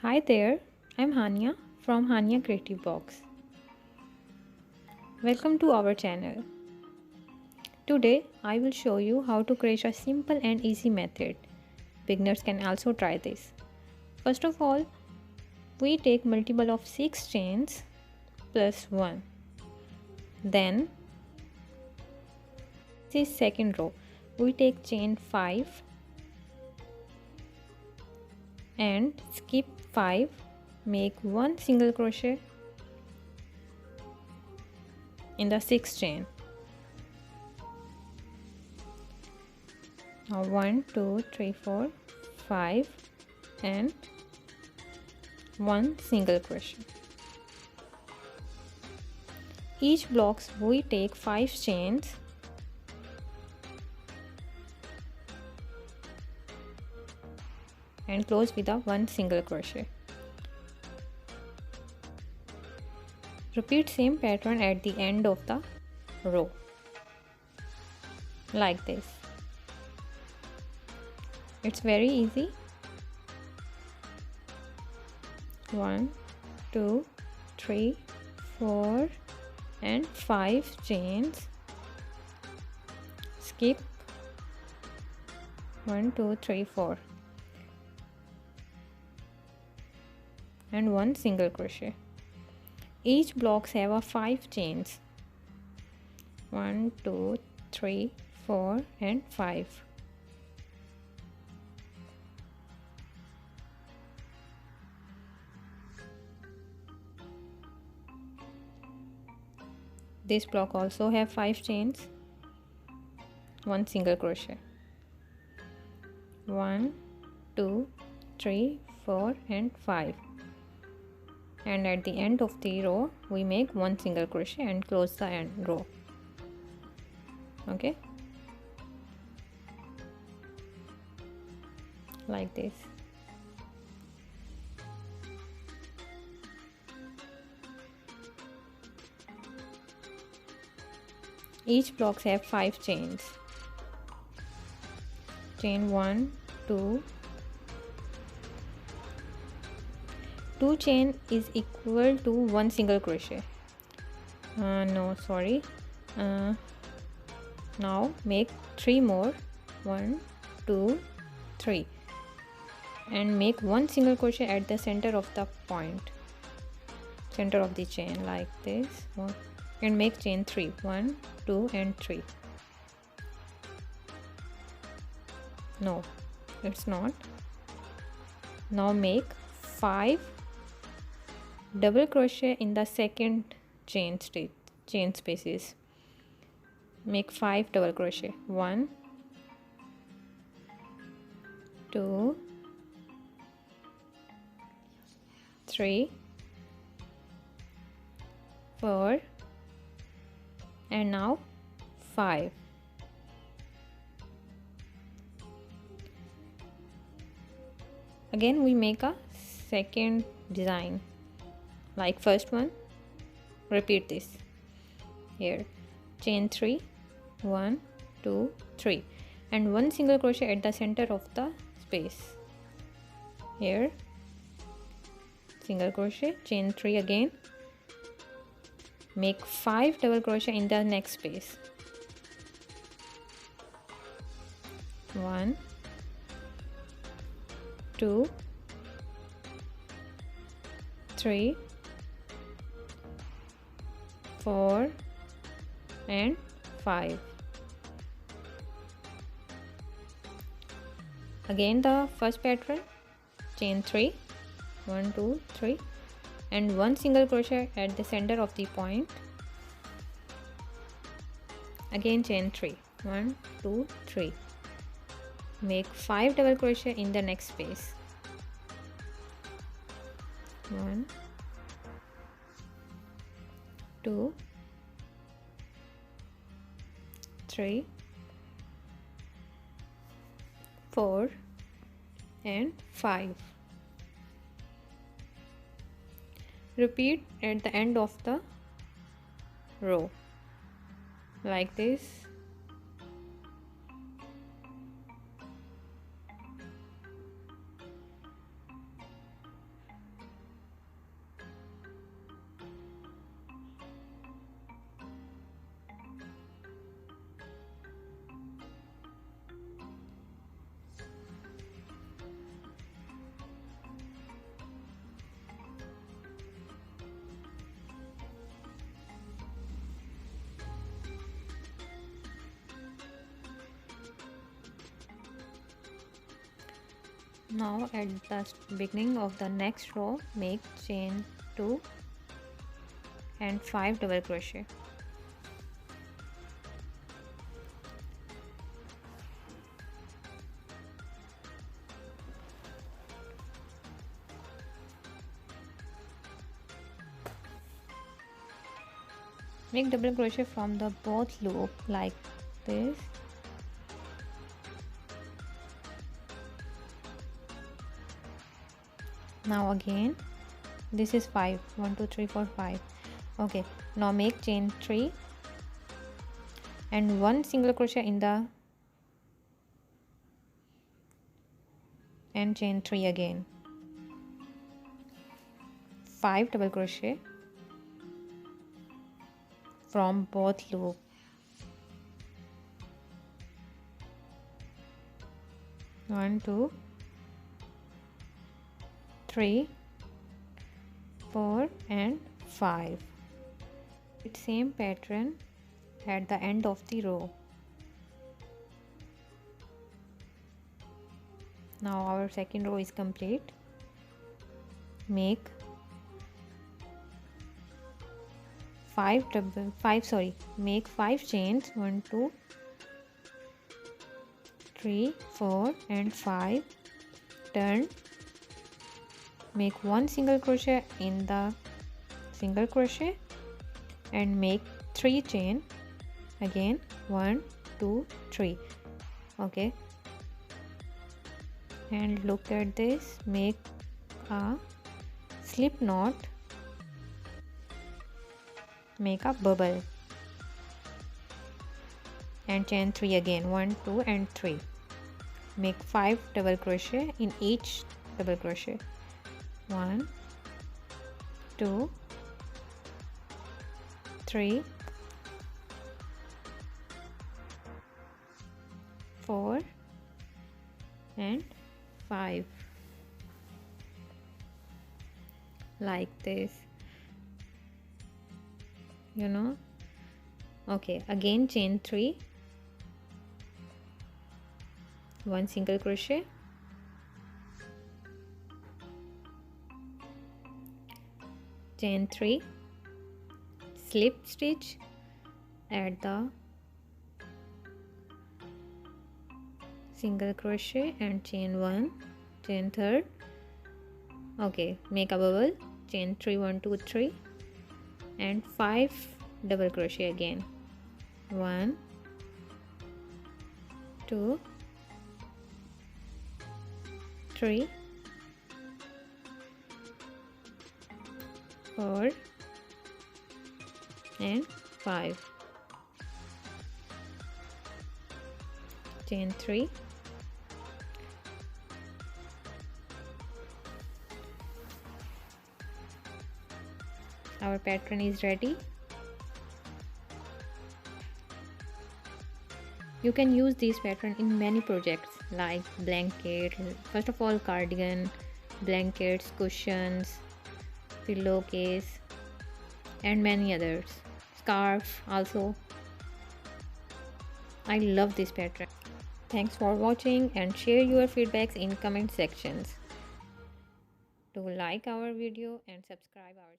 Hi there, I'm Hania from Hania Creativebox. Welcome to our channel. Today I will show you how to create a simple and easy method. Beginners can also try this. First of all, we take multiple of 6 chains plus 1. Then this second row, we take chain 5 and skip 5, make 1 single crochet in the 6th chain. Now 1 2 3 4 5 and 1 single crochet. Each blocks we take 5 chains and close with a 1 single crochet. Repeat same pattern at the end of the row like this. It's very easy. 1 2 3 4 and 5 chains, skip 1 2 3 4 and 1 single crochet. Each blocks have a 5 chains, 1 2 3 4 and 5. This block also have 5 chains, 1 single crochet. 1 2 3 4 and 5, and at the end of the row we make 1 single crochet and close the end row. Okay, like this. Each blocks have 5 chains. Chain 1 2 2 chain is equal to 1 single crochet. Now make 3 more, 1 2 3, and make 1 single crochet at the center of the point, center of the chain like this, and make chain 3, 1 2 and 3. No, it's not. Now make 5 double crochet in the second chain spaces. Make 5 double crochet, 1 2 3 4 and now 5. Again we make a second design like first one. Repeat this. Here chain 3, 1 2 3, and 1 single crochet at the center of the space. Here single crochet, chain 3 again, make 5 double crochet in the next space. 1 2 3 4 and 5. Again the first pattern, chain 3, 1 2 3, and 1 single crochet at the center of the point. Again chain 3, 1 2 3, make 5 double crochet in the next space. 1 2 3 4 and 5. Repeat at the end of the row like this. Now at the beginning of the next row, make chain 2 and 5 double crochet. Make double crochet from the both loop like this. Now again, this is 5, 1 2 3 4 5. Okay, now make chain 3 and 1 single crochet in the and chain 3 again, 5 double crochet from both loop. One, 2, 3, 4 and 5. It's same pattern at the end of the row. Now our second row is complete. Make 5 chains, 1 2 3 4 and 5. Turn, make 1 single crochet in the single crochet and make 3 chain again, 1 2 3. Okay, and look at this, make a slip knot, make a bubble and chain 3 again, 1 2 and 3. Make 5 double crochet in each double crochet, 1 2 3 4 and 5, like this, you know. Okay, again chain 3, 1 single crochet, chain 3, slip stitch at the single crochet and chain 1, chain 3rd. Okay, make a bubble, chain 3 1 2 3 and 5 double crochet again, 1 2 3 4 and 5, chain 3, our pattern is ready. You can use this pattern in many projects like blanket, first of all cardigan, blankets, cushions, pillowcase and many others, scarf also. I love this pattern. Thanks for watching and share your feedbacks in comment sections. Do like our video and subscribe our channel.